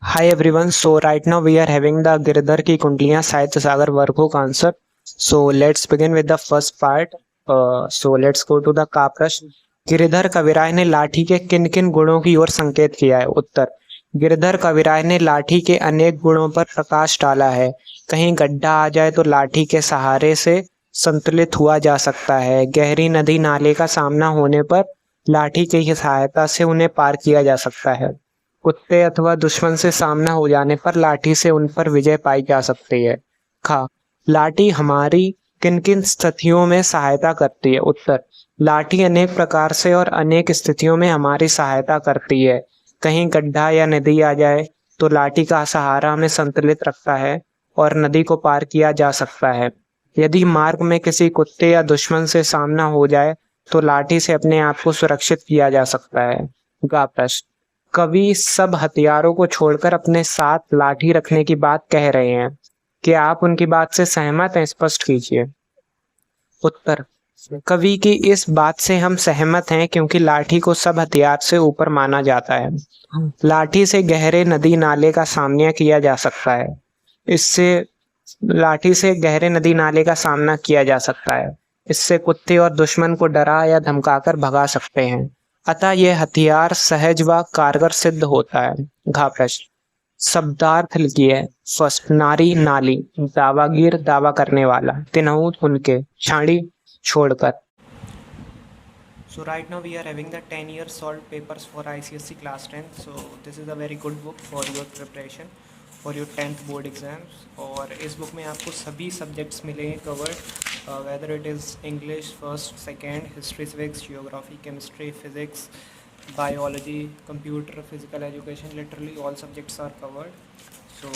Hi everyone. So right now we are having the Girdhar की कुंडलियां साहित्य सागर वर्गों का answer. So let's begin with the first part. So let's go to the का प्रश्न. गिरधर कविराय ने लाठी के किन किन गुणों की ओर संकेत किया है? उत्तर. गिरधर कविराय ने लाठी के अनेक गुणों पर प्रकाश डाला है. कहीं गड्ढा आ जाए तो लाठी के सहारे से संतुलित हुआ जा सकता है. गहरी नदी नाले का सामना होने पर लाठी की सहायता से उन्हें पार किया जा सकता है. कुत्ते अथवा दुश्मन से सामना हो जाने पर लाठी से उन पर विजय पाई जा सकती है. खा. लाठी हमारी किन किन स्थितियों में सहायता करती है? उत्तर. लाठी अनेक प्रकार से और अनेक स्थितियों में हमारी सहायता करती है. कहीं गड्ढा या नदी आ जाए तो लाठी का सहारा हमें संतुलित रखता है और नदी को पार किया जा सकता है. यदि मार्ग में किसी कुत्ते या दुश्मन से सामना हो जाए तो लाठी से अपने आप को सुरक्षित किया जा सकता है. गा प्रश्न. कवि सब हथियारों को छोड़कर अपने साथ लाठी रखने की बात कह रहे हैं. क्या आप उनकी बात से सहमत हैं? स्पष्ट कीजिए. उत्तर. कवि की इस बात से हम सहमत हैं क्योंकि लाठी को सब हथियार से ऊपर माना जाता है. लाठी से गहरे नदी नाले का सामना किया जा सकता है. इससे लाठी से गहरे नदी नाले का सामना किया जा सकता है. इससे कुत्ते और दुश्मन को डरा या धमकाकर भगा सकते हैं. अतः यह हथियार सहज व कारगर सिद्ध होता है. घा प्रश्न. शब्दार्थ लिखिए. फर्स्ट. नारी नाली. दावागीर दावा करने वाला. तिनहु उनके. छाड़ी छोड़कर. So right now we are having the 10-year solved papers for ICSE class 10th. So this is a very good book for your preparation for your 10th board exams. और इस बुक में आपको सभी सब्जेक्ट्स मिलेंगे covered, whether it is English first, second, history, civics, geography, chemistry, physics, biology, computer, physical education, literally all subjects are covered. So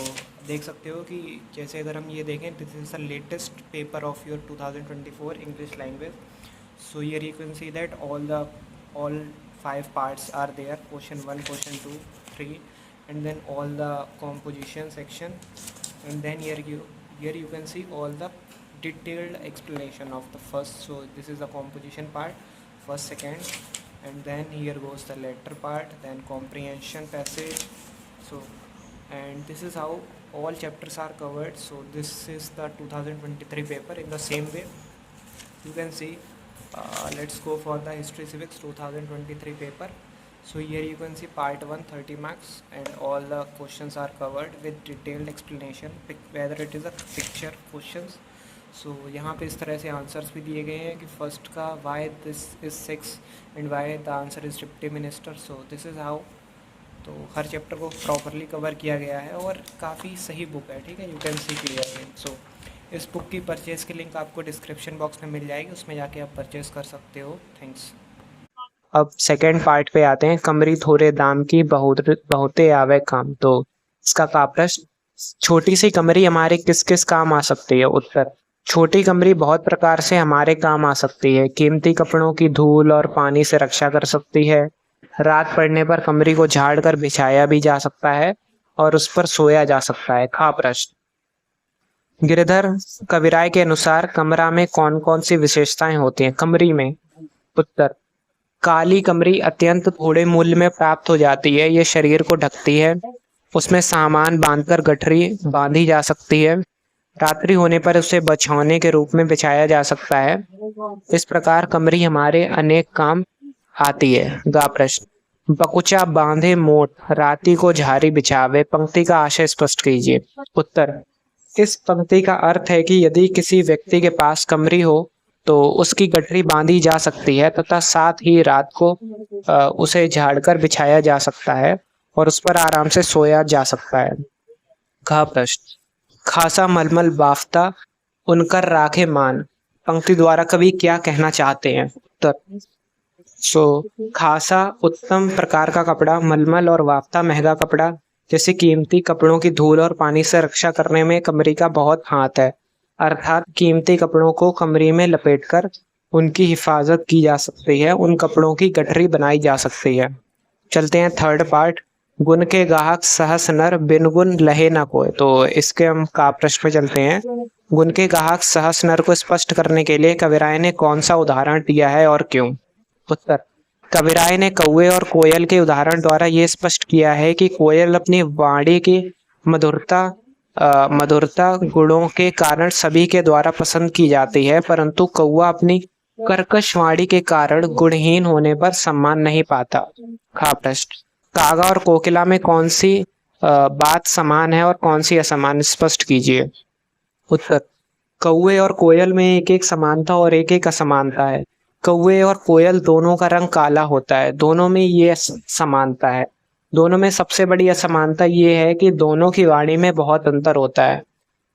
देख सकते हो कि जैसे अगर हम ये देखें, this is the latest paper of your 2024 English language. So here you can see that all 5 parts are there. Question 1, question 2, 3, and then all the composition section, and then here you can see all the detailed explanation of the first. So this is the composition part, first, second, and then here goes the letter part, then comprehension passage. So and this is how all chapters are covered. So this is the 2023 paper. In the same way you can see, let's go for the history civics 2023 paper. So here you can see part 1, 30 marks, and all the questions are covered with detailed explanation, whether it is a picture questions. So यहाँ पे इस तरह से answers भी दिए गए हैं कि फर्स्ट का why this is 6 and why the answer is deputy minister. So this is how. तो हर चैप्टर को प्रॉपरली कवर किया गया है और काफ़ी सही बुक है. ठीक है, यू कैन सी क्लियरली. सो इस बुक की परचेज़ की लिंक आपको डिस्क्रिप्शन बॉक्स में मिल जाएगी, उसमें जाके आप परचेज़ कर सकते हो. थैंक्स. अब सेकेंड पार्ट पे आते हैं. कमरी थोड़े दाम की बहुते आवे काम. तो इसका का प्रश्न. छोटी सी कमरी हमारे किस किस काम आ सकती है? उत्तर. छोटी कमरी बहुत प्रकार से हमारे काम आ सकती है. कीमती कपड़ों की धूल और पानी से रक्षा कर सकती है. रात पड़ने पर कमरी को झाड़ कर बिछाया भी जा सकता है और उस पर सोया जा सकता है. खा प्रश्न. गिरधर कविराय के अनुसार कमरा में कौन कौन सी विशेषताएं होती हैं? कमरी में. उत्तर. काली कमरी अत्यंत थोड़े मूल्य में प्राप्त हो जाती है. ये शरीर को ढकती है. उसमें सामान बांधकर गठरी बांधी जा सकती है. रात्रि होने पर उसे बछौने के रूप में बिछाया जा सकता है. इस प्रकार कमरी हमारे अनेक काम आती है. गा प्रश्न. बकुचा बांधे मोट राती को झारी बिछावे. पंक्ति का आशय स्पष्ट कीजिए. उत्तर. इस पंक्ति का अर्थ है कि यदि किसी व्यक्ति के पास कमरी हो तो उसकी गठरी बांधी जा सकती है तथा साथ ही रात को उसे झाड़कर बिछाया जा सकता है और उस पर आराम से सोया जा सकता है. घ प्रश्न. खासा मलमल बाफ्ता उनकर राखे मान. पंक्ति द्वारा कवि क्या कहना चाहते हैं? उत्तर. खासा उत्तम प्रकार का कपड़ा, मलमल और वाफ्ता महंगा कपड़ा. जैसे कीमती कपड़ों की धूल और पानी से रक्षा करने में कमरी का बहुत हाथ है. अर्थात कीमती कपड़ों को कमरी में लपेटकर उनकी हिफाजत की जा सकती है. उन कपड़ों की गठरी बनाई जा सकती है. चलते हैं थर्ड पार्ट. गुण के गाहक सहस नर बिन गुण लहे ना कोय. तो इसके हम का प्रश्न पे चलते हैं. गुण के गाहक सहस नर को स्पष्ट करने के लिए कविराय ने कौन सा उदाहरण दिया है और क्यों? उत्तर. कविराय ने कौवे और कोयल के उदाहरण द्वारा ये स्पष्ट किया है कि कोयल अपनी वाणी की मधुरता मधुरता गुणों के कारण सभी के द्वारा पसंद की जाती है, परंतु कौवा अपनी कर्कश वाणी के कारण गुणहीन होने पर सम्मान नहीं पाता। खा प्रश्न, कागा और कोकिला में कौन सी बात समान है और कौन सी असमान, स्पष्ट कीजिए। उत्तर, कौवे और कोयल में एक एक समानता और एक एक असमानता है। कौवे और कोयल दोनों का रंग काला होता है, दोनों में ये समानता है। दोनों में सबसे बड़ी असमानता ये है कि दोनों की वाणी में बहुत अंतर होता है।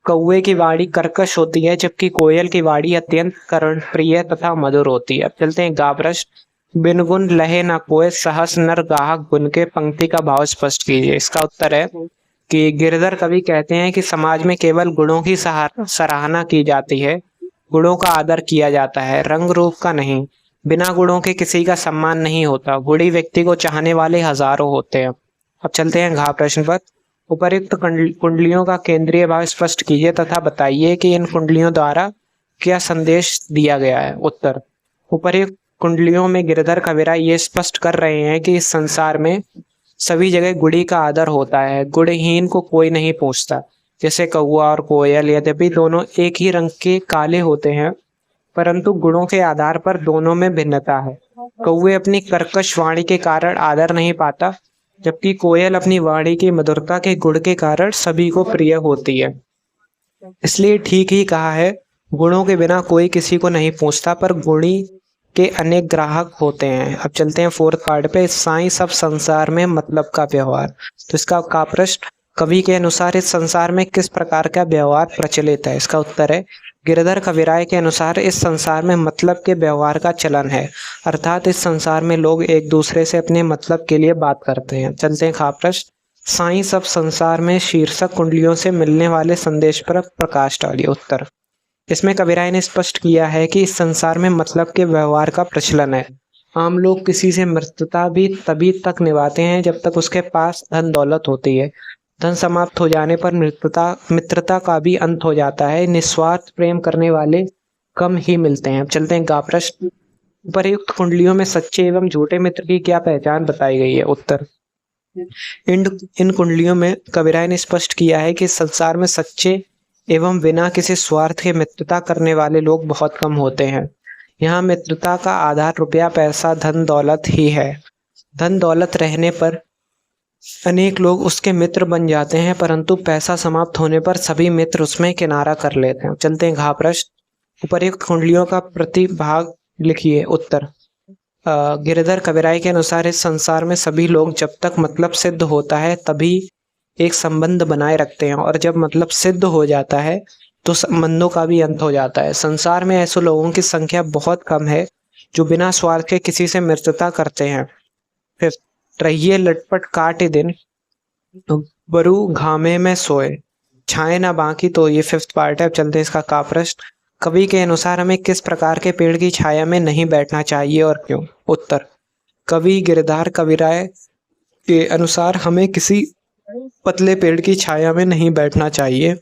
कौवे की वाणी कर्कश होती है जबकि कोयल की वाणी अत्यंत कर्णप्रिय तथा मधुर होती है। अब चलते हैं गा प्रश्न, बिन गुण लहे न कोय सहस नर गाहक गुण के, पंक्ति का भाव स्पष्ट कीजिए। इसका उत्तर है कि गिरधर कवि कहते हैं कि समाज में केवल गुणों की सराहना की जाती है, गुणों का आदर किया जाता है, रंग रूप का नहीं। बिना गुणों के किसी का सम्मान नहीं होता। गुणी व्यक्ति को चाहने वाले हजारों होते हैं। अब चलते हैं घा प्रश्न पर, उपर्युक्त कुंडलियों का केंद्रीय भाव स्पष्ट कीजिए तथा बताइए कि इन कुंडलियों द्वारा क्या संदेश दिया गया है। उत्तर, उपर्युक्त कुंडलियों में गिरधर कविराय ये स्पष्ट कर रहे हैं कि इस संसार में सभी जगह गुणी का आदर होता है, गुणहीन को कोई नहीं पूछता। जैसे कौवा और कोयल यद्यपि दोनों एक ही रंग के काले होते हैं, परंतु गुणों के आधार पर दोनों में भिन्नता है। कौवे अपनी कर्कश वाणी के कारण आदर नहीं पाता, जबकि कोयल अपनी वाणी की मधुरता के गुण के कारण सभी को प्रिय होती है। इसलिए ठीक ही कहा है, गुणों के बिना कोई किसी को नहीं पूछता, पर गुणी के अनेक ग्राहक होते हैं। अब चलते हैं फोर्थ पार्ट पे, साईं सब संसार में मतलब का व्यवहार। तो इसका का प्रश्न, कवि के अनुसार इस संसार में किस प्रकार का व्यवहार प्रचलित है। इसका उत्तर है, गिरधर कविराय के अनुसार इस संसार में मतलब के व्यवहार का चलन है, अर्थात इस संसार में लोग एक दूसरे से अपने मतलब के लिए बात करते हैं। चलते हैं खा प्रश्न, साईं सब संसार में शीर्षक कुंडलियों से मिलने वाले संदेश पर प्रकाश डालिए। उत्तर, इसमें कविराय ने स्पष्ट किया है कि इस संसार में मतलब के व्यवहार का प्रचलन है। आम लोग किसी से मित्रता भी तभी तक निभाते हैं जब तक उसके पास धन दौलत होती है। धन समाप्त हो जाने पर मित्रता का भी अंत हो जाता है। निस्वार्थ प्रेम करने वाले कम ही मिलते हैं। अब चलते हैं गा प्रश्न, उपर्युक्त कुंडलियों में सच्चे एवं झूठे मित्र की क्या पहचान बताई गई है। उत्तर, इन कुंडलियों में कविराय ने स्पष्ट किया है कि संसार में सच्चे एवं बिना किसी स्वार्थ के मित्रता करने वाले लोग बहुत कम होते हैं। यहाँ मित्रता का आधार रुपया, पैसा, धन दौलत ही है। धन दौलत रहने पर अनेक लोग उसके मित्र बन जाते हैं, परंतु पैसा समाप्त होने पर सभी मित्र उसमें किनारा कर लेते हैं। चलते हैं घा प्रश्न, उपर्युक्त कुंडलियों का प्रतिभाग लिखिए। उत्तर, गिरधर कविराय के अनुसार इस संसार में सभी लोग जब तक मतलब सिद्ध होता है तभी एक संबंध बनाए रखते हैं, और जब मतलब सिद्ध हो जाता है तो संबंधों का भी अंत हो जाता है। संसार में ऐसे लोगों की संख्या बहुत कम है जो बिना स्वार्थ के किसी से मित्रता करते हैं। फिर रहिए लटपट काटे दिन, बरू घामे में सोए, छाए ना बाकी। तो ये फिफ्थ पार्ट है। अब चलते हैं इसका का प्रश्न, कवि के अनुसार हमें किस प्रकार के पेड़ की छाया में नहीं बैठना चाहिए और क्यों। उत्तर, कवि गिरधर कविराय के अनुसार हमें किसी पतले पेड़ की छाया में नहीं बैठना चाहिए,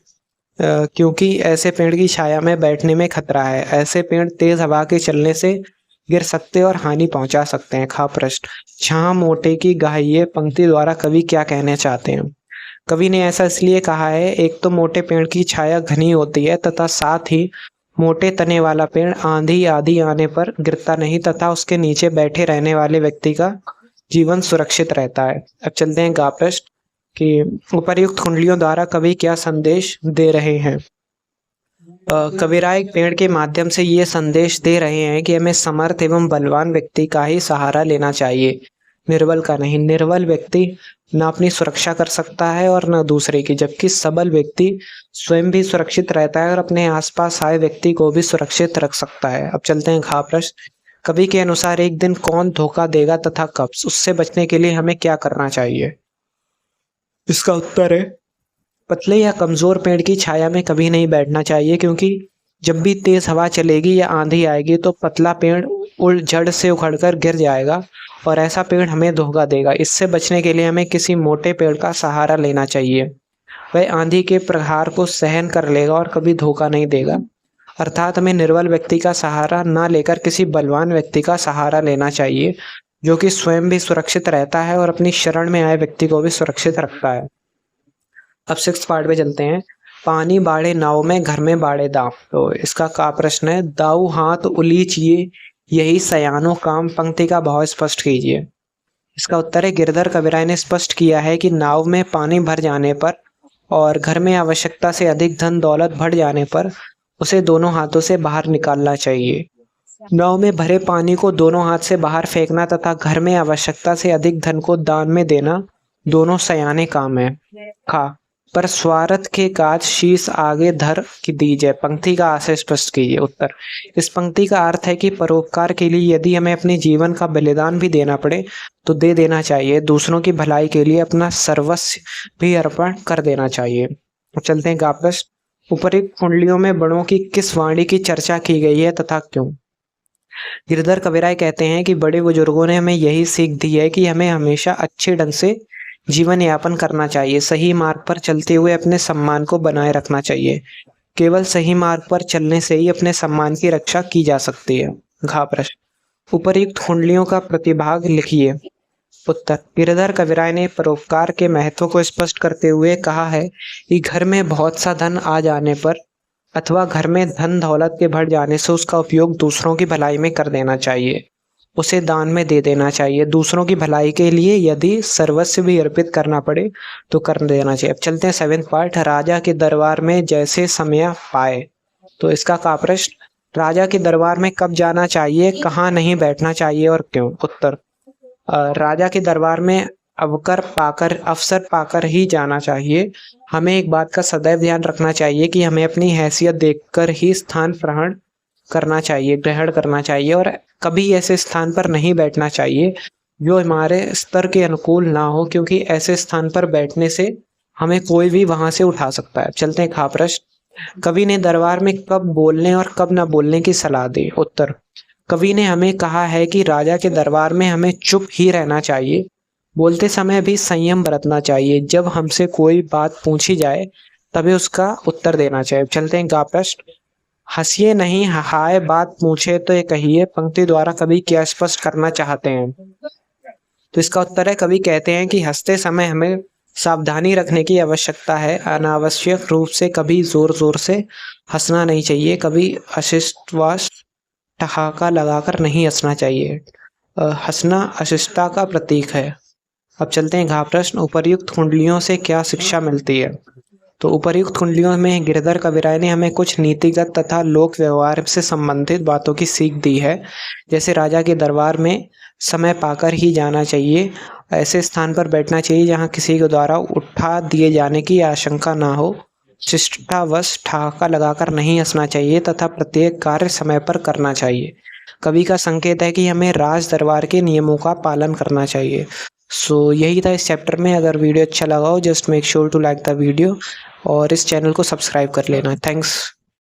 क्योंकि ऐसे पेड़ की छाया में बैठने में खतरा है। ऐसे पेड़ तेज हवा के चलने से गिर सकते और हानि पहुंचा सकते हैं। खा प्रश्न, छां मोटे की गाहिए, पंक्ति द्वारा कवि क्या कहना चाहते हैं। कवि ने ऐसा इसलिए कहा है, एक तो मोटे पेड़ की छाया घनी होती है तथा साथ ही मोटे तने वाला पेड़ आंधी आदि आने पर गिरता नहीं तथा उसके नीचे बैठे रहने वाले व्यक्ति का जीवन सुरक्षित रहता है। अब चलते हैं गा प्रश्न कि उपर्युक्त कुंडलियों द्वारा कवि क्या संदेश दे रहे हैं। कविराय पेड़ के माध्यम से ये संदेश दे रहे हैं कि हमें समर्थ एवं बलवान व्यक्ति का ही सहारा लेना चाहिए, निर्बल का नहीं। निर्बल व्यक्ति न अपनी सुरक्षा कर सकता है और न दूसरे की, जबकि सबल व्यक्ति स्वयं भी सुरक्षित रहता है और अपने आसपास आए व्यक्ति को भी सुरक्षित रख सकता है। अब चलते हैं घा प्रश्न, कवि के अनुसार एक दिन कौन धोखा देगा तथा कब, उससे बचने के लिए हमें क्या करना चाहिए। इसका उत्तर है, पतले या कमजोर पेड़ की छाया में कभी नहीं बैठना चाहिए, क्योंकि जब भी तेज हवा चलेगी या आंधी आएगी तो पतला पेड़ जड़ से उखड़कर गिर जाएगा और ऐसा पेड़ हमें धोखा देगा। इससे बचने के लिए हमें किसी मोटे पेड़ का सहारा लेना चाहिए। वह आंधी के प्रहार को सहन कर लेगा और कभी धोखा नहीं देगा। अर्थात हमें निर्बल व्यक्ति का सहारा ना लेकर किसी बलवान व्यक्ति का सहारा लेना चाहिए जो कि स्वयं भी सुरक्षित रहता है और अपनी शरण में आए व्यक्ति को भी सुरक्षित रखता है। अब 6 पार्ट पे चलते हैं। पानी बाढ़े नाव में, घर में बाढ़े दाम। तो इसका का प्रश्न है, दाऊ हाथ उलीचिए, यही सयानो काम। पंक्ति का भाव स्पष्ट कीजिए। इसका उत्तर है, गिरधर कविराय ने स्पष्ट किया है कि नाव में पानी भर जाने पर और घर में आवश्यकता से अधिक धन दौलत बढ़ जाने पर उसे दोनों हाथों से बाहर निकालना चाहिए। नाव में भरे पानी को दोनों हाथ से बाहर फेंकना तथा घर में आवश्यकता से अधिक धन को दान में देना दोनों सयाने काम है। खा पर स्वार्थ के काज शीश आगे धर की दीजिए। पंक्ति का आशय स्पष्ट कीजिए। उत्तर, इस पंक्ति का अर्थ है कि परोपकार के लिए यदि हमें अपने जीवन का बलिदान भी देना पड़े तो दे देना चाहिए। दूसरों की भलाई के लिए अपना सर्वस्व भी अर्पण कर देना चाहिए। चलते हैं गा प्रश्न। उपरोक्त कुंडलियों में बड़ों की किस वाणी की चर्चा की गई है तथा क्यों? गिरधर कविराय कहते हैं कि बड़े बुजुर्गों ने हमें यही सीख दी है कि हमें हमेशा अच्छे ढंग से जीवन यापन करना चाहिए। सही मार्ग पर चलते हुए अपने सम्मान को बनाए रखना चाहिए। केवल सही मार्ग पर चलने से ही अपने सम्मान की रक्षा की जा सकती है। घा प्रश्न, उपर्युक्त कुंडलियों का प्रतिभाग लिखिए। उत्तर, गिरधर कविराय ने परोपकार के महत्व को स्पष्ट करते हुए कहा है कि घर में बहुत सा धन आ जाने पर अथवा घर में धन दौलत के बढ़ जाने से उसका उपयोग दूसरों की भलाई में कर देना चाहिए। उसे दान में दे देना चाहिए। दूसरों की भलाई के लिए यदि सर्वस्व भी अर्पित करना पड़े तो कर देना चाहिए। अब चलते हैं 7th पार्ट। राजा के दरबार में जैसे समय पाए। तो इसका का प्रश्न, राजा के दरबार में कब जाना चाहिए, कहाँ नहीं बैठना चाहिए और क्यों? उत्तर, राजा के दरबार में अवसर पाकर ही जाना चाहिए। हमें एक बात का सदैव ध्यान रखना चाहिए कि हमें अपनी हैसियत देखकर ही स्थान ग्रहण करना चाहिए और कभी ऐसे स्थान पर नहीं बैठना चाहिए जो हमारे स्तर के अनुकूल ना हो, क्योंकि ऐसे स्थान पर बैठने से हमें कोई भी वहां से उठा सकता है। चलते हैं खा प्रश्न। कवि ने दरबार में कब बोलने और कब न बोलने की सलाह दी। उत्तर, कवि ने हमें कहा है कि राजा के दरबार में हमें चुप ही रहना चाहिए। बोलते समय भी संयम बरतना चाहिए। जब हमसे कोई बात पूछी जाए तभी उसका उत्तर देना चाहिए। चलते हैं गा प्रश्न। हंसिए नहीं, हाय बात पूछे तो ये कहिए। पंक्ति द्वारा कवि क्या स्पष्ट करना चाहते हैं? तो इसका उत्तर है, कवि कहते हैं कि हंसते समय हमें सावधानी रखने की आवश्यकता है। अनावश्यक रूप से कभी जोर जोर से हंसना नहीं चाहिए। कभी अशिष्टवश ठहाका लगाकर नहीं हंसना चाहिए। हंसना अशिष्टता का प्रतीक है। अब चलते हैं घा प्रश्न। उपर्युक्त कुंडलियों से क्या शिक्षा मिलती है? तो उपर्युक्त कुंडलियों में गिरधर कविराय ने हमें कुछ नीतिगत तथा लोक व्यवहार से संबंधित बातों की सीख दी है। जैसे राजा के दरबार में समय पाकर ही जाना चाहिए। ऐसे स्थान पर बैठना चाहिए जहां किसी के द्वारा उठा दिए जाने की आशंका ना हो। शिष्टावश ठहाका लगाकर नहीं हंसना चाहिए तथा प्रत्येक कार्य समय पर करना चाहिए। कवि का संकेत है कि हमें राज दरबार के नियमों का पालन करना चाहिए। सो यही था इस चैप्टर में। अगर वीडियो अच्छा लगा हो just make sure to like the video और इस चैनल को सब्सक्राइब कर लेना। थैंक्स।